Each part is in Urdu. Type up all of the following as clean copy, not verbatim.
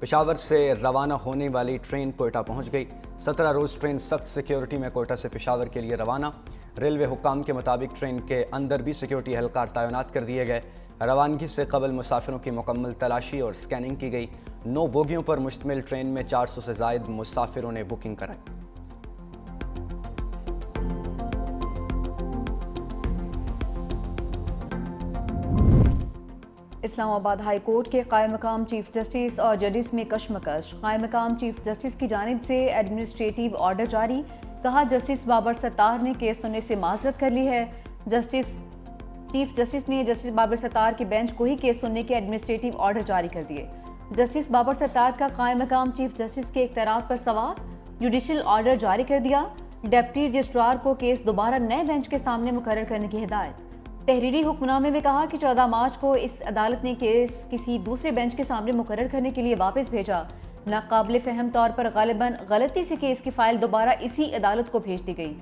پشاور سے روانہ ہونے والی ٹرین کوئٹہ پہنچ گئی۔ 17 روز ٹرین سخت سیکیورٹی میں کوئٹہ سے پشاور کے لیے روانہ۔ ریلوے حکام کے مطابق ٹرین کے اندر بھی سیکیورٹی اہلکار تعینات کر دیے گئے۔ روانگی سے قبل مسافروں کی مکمل تلاشی اور سکیننگ کی گئی۔ 9 بوگیوں پر مشتمل ٹرین میں 400 سے زائد مسافروں نے بکنگ کرائی۔ اسلام آباد ہائی کورٹ کے قائم مقام چیف جسٹس اور ججز میں کشمکش۔ قائم مقام چیف جسٹس کی جانب سے ایڈمنسٹریٹو آرڈر جاری، کہا جسٹس بابر ستار نے کیس سننے سے معذرت کر لی ہے۔ چیف جسٹس نے جسٹس بابر ستار کے بینچ کو ہی کیس سننے کے ایڈمنسٹریٹو آرڈر جاری کر دیے۔ جسٹس بابر ستار کا قائم مقام چیف جسٹس کے اختیارات پر سوال، جوڈیشل آرڈر جاری کر دیا۔ ڈپٹی رجسٹرار کو کیس دوبارہ نئے بینچ کے سامنے مقرر کرنے کی ہدایت۔ تحریری حکم نامے میں کہا کہ 14 مارچ کو اس عدالت نے کیس کسی دوسرے بینچ کے سامنے مقرر کرنے کے لیے واپس بھیجا۔ ناقابل فہم طور پر غالباً غلطی سے کیس کی فائل دوبارہ اسی عدالت کو بھیج دی گئی۔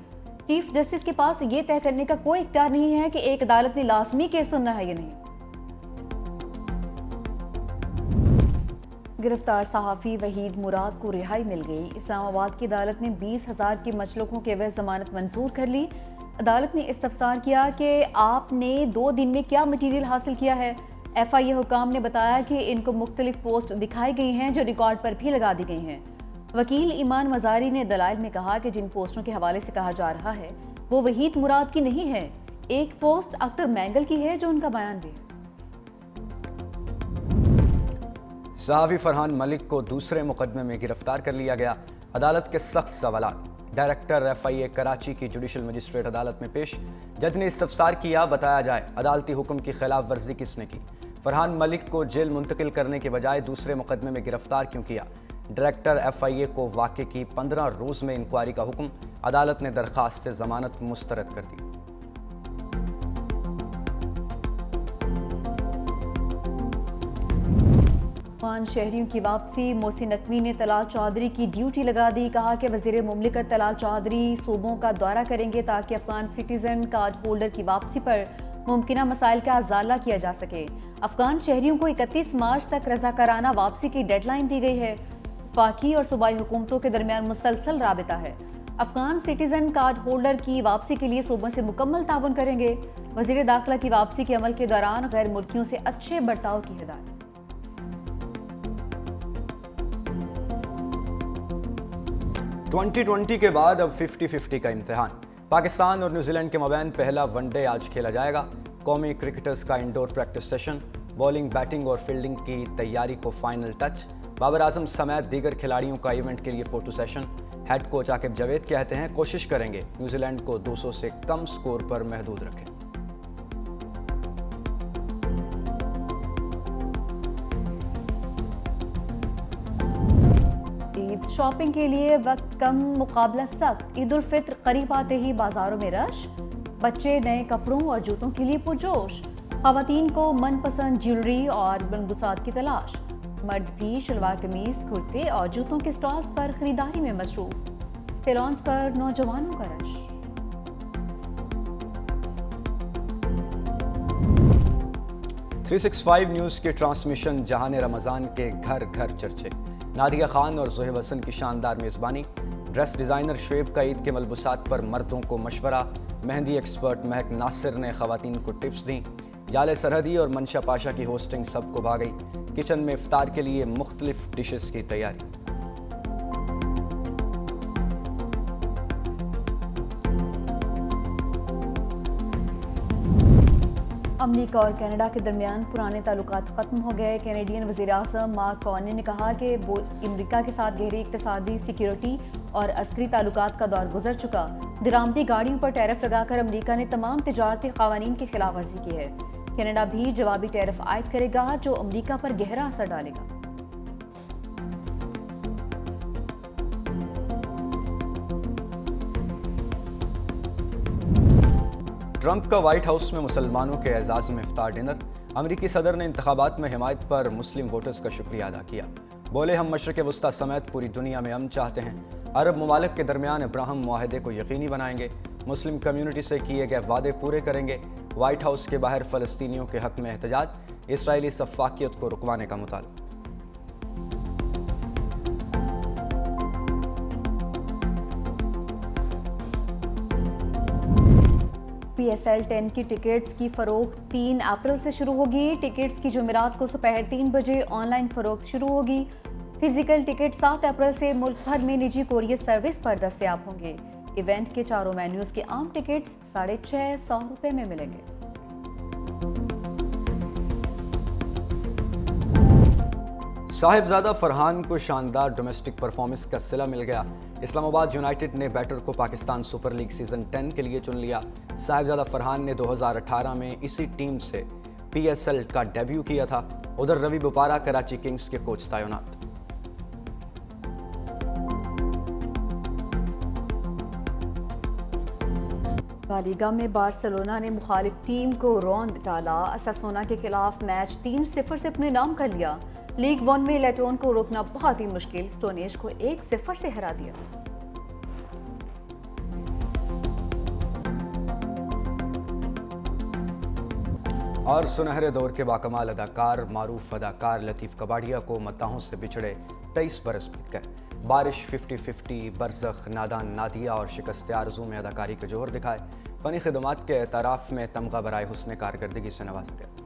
چیف جسٹس کے پاس یہ طے کرنے کا کوئی اختیار نہیں ہے کہ ایک عدالت نے لازمی کیس سننا ہے یا نہیں۔ گرفتار صحافی وحید مراد کو رہائی مل گئی۔ اسلام آباد کی عدالت نے 20,000 کی مچلقوں کے عوض ضمانت منظور کر لی۔ عدالت نے استفسار کیا کہ آپ نے 2 دن میں کیا مٹیریل حاصل کیا ہے۔ ایف آئی اے حکام نے بتایا کہ ان کو مختلف پوسٹ دکھائی گئی ہیں جو ریکارڈ پر بھی لگا دی گئی ہیں۔ وکیل ایمان مزاری نے دلائل میں کہا کہ جن پوسٹوں کے حوالے سے کہا جا رہا ہے وہ وحید مراد کی نہیں ہے، ایک پوسٹ اختر مینگل کی ہے جو ان کا بیان بھی ہے۔ صحافی فرحان ملک کو دوسرے مقدمے میں گرفتار کر لیا گیا۔ عدالت کے سخت سوالات۔ ڈائریکٹر ایف آئی اے کراچی کی جوڈیشل مجسٹریٹ عدالت میں پیش۔ جج نے استفسار کیا، بتایا جائے عدالتی حکم کی خلاف ورزی کس نے کی۔ فرحان ملک کو جیل منتقل کرنے کے بجائے دوسرے مقدمے میں گرفتار کیوں کیا۔ ڈائریکٹر ایف آئی اے کو واقعے کی 15 روز میں انکوائری کا حکم۔ عدالت نے درخواست ضمانت مسترد کر دی۔ افغان شہریوں کی واپسی۔ محسن نقوی نے طلال چودھری کی ڈیوٹی لگا دی، کہا کہ وزیر مملکت طلال چودھری صوبوں کا دورہ کریں گے تاکہ افغان سٹیزن کارڈ ہولڈر کی واپسی پر ممکنہ مسائل کا ازالہ کیا جا سکے۔ افغان شہریوں کو 31 مارچ تک رضاکارانہ واپسی کی ڈیڈ لائن دی گئی ہے۔ وفاقی اور صوبائی حکومتوں کے درمیان مسلسل رابطہ ہے۔ افغان سٹیزن کارڈ ہولڈر کی واپسی کے لیے صوبوں سے مکمل تعاون کریں گے۔ وزیر داخلہ کی واپسی کے عمل کے دوران غیر ملکیوں سے اچھے برتاؤ کی ہدایت۔ 2020 کے بعد اب 50-50 کا امتحان۔ پاکستان اور نیوزی لینڈ کے مابین پہلا ون ڈے آج کھیلا جائے گا۔ قومی کرکٹرز کا indoor practice session. Bowling, batting اور فیلڈنگ کی تیاری کو فائنل ٹچ۔ بابر اعظم سمیت دیگر کھلاڑیوں کا ایونٹ کے لیے photo session. Head coach Aqib Javed کہتے ہیں کوشش کریں گے نیوزی لینڈ کو 200 سے کم سکور پر محدود رکھیں۔ شاپنگ کے لیے وقت کم، مقابلہ سخت۔ عید الفطر قریب آتے ہی بازاروں میں رش۔ بچے نئے کپڑوں اور جوتوں کے لیے پرجوش۔ خواتین کو من پسند جیولری اور ملبوسات کی تلاش۔ مرد بھی شلوار قمیض، کرتے اور جوتوں کے سٹالز پر خریداری میں مصروف۔ سیلونز پر نوجوانوں کا رش۔ .365 نیوز کے ٹرانسمیشن جہان رمضان کے گھر گھر چرچے۔ نادیہ خان اور زہیب حسن کی شاندار میزبانی۔ ڈریس ڈیزائنر شعیب کا عید کے ملبوسات پر مردوں کو مشورہ۔ مہندی ایکسپرٹ مہک ناصر نے خواتین کو ٹپس دیں۔ یالے سرحدی اور منشا پاشا کی ہوسٹنگ سب کو بھا گئی۔ کچن میں افطار کے لیے مختلف ڈشز کی تیاری۔ امریکہ اور کینیڈا کے درمیان پرانے تعلقات ختم ہو گئے۔ کینیڈین وزیر اعظم مارک کارنی نے کہا کہ امریکہ کے ساتھ گہری اقتصادی، سیکیورٹی اور عسکری تعلقات کا دور گزر چکا۔ درآمدی گاڑیوں پر ٹیرف لگا کر امریکہ نے تمام تجارتی قوانین کی خلاف ورزی کی ہے۔ کینیڈا بھی جوابی ٹیرف عائد کرے گا جو امریکہ پر گہرا اثر ڈالے گا۔ ٹرمپ کا وائٹ ہاؤس میں مسلمانوں کے اعزاز میں افطار ڈنر۔ امریکی صدر نے انتخابات میں حمایت پر مسلم ووٹرز کا شکریہ ادا کیا۔ بولے ہم مشرق وسطی سمیت پوری دنیا میں امن چاہتے ہیں۔ عرب ممالک کے درمیان ابراہم معاہدے کو یقینی بنائیں گے۔ مسلم کمیونٹی سے کیے گئے وعدے پورے کریں گے۔ وائٹ ہاؤس کے باہر فلسطینیوں کے حق میں احتجاج۔ اسرائیلی سفاکیت کو رکوانے کا مطالبہ۔ PSL 10 کی ٹکٹس کی فروخت 3 اپریل سے شروع ہوگی۔ ٹکٹس کی جمعرات کو دوپہر 3 بجے آن لائن فروخت شروع ہوگی۔ فزیکل ٹکٹ 7 اپریل سے ملک بھر میں نجی کوریئر سروس پر دستیاب ہوں گے۔ ایونٹ کے چاروں وینیوز کے عام ٹکٹس 650 روپے میں ملیں گے۔ صاحبزادہ فرحان کو شاندار ڈومیسٹک پرفارمنس کا صلہ مل گیا۔ اسلام آباد یونائٹڈ نے بیٹر کو پاکستان سپر لیگ سیزن 10 کے لیے چن لیا۔ صاحبزادہ فرحان نے 2018 میں اسی ٹیم سے PSL کا ڈیبیو کیا تھا۔ ادھر روی بپارہ کراچی کنگز کے کوچ تعینات۔ لا لیگا میں بارسلونا نے مخالف ٹیم کو روند ڈالا۔ اساسونا کے خلاف میچ 3-0 سے اپنے نام کر لیا۔ لیگ 1 میں لیٹون کو روکنا بہت ہی مشکل، سٹونیج کو 1-0 سے ہرا دیا۔ اور سنہرے دور کے باکمال اداکار معروف اداکار لطیف کباڑیا کو متاحوں سے بچھڑے 23 برس بیت گئے۔ بارش 50-50، برزخ، نادان نادیہ اور شکست آرزو میں اداکاری کے جوہر دکھائے۔ فنی خدمات کے اعتراف میں تمغہ برائے حسن کارکردگی سے نوازا گیا۔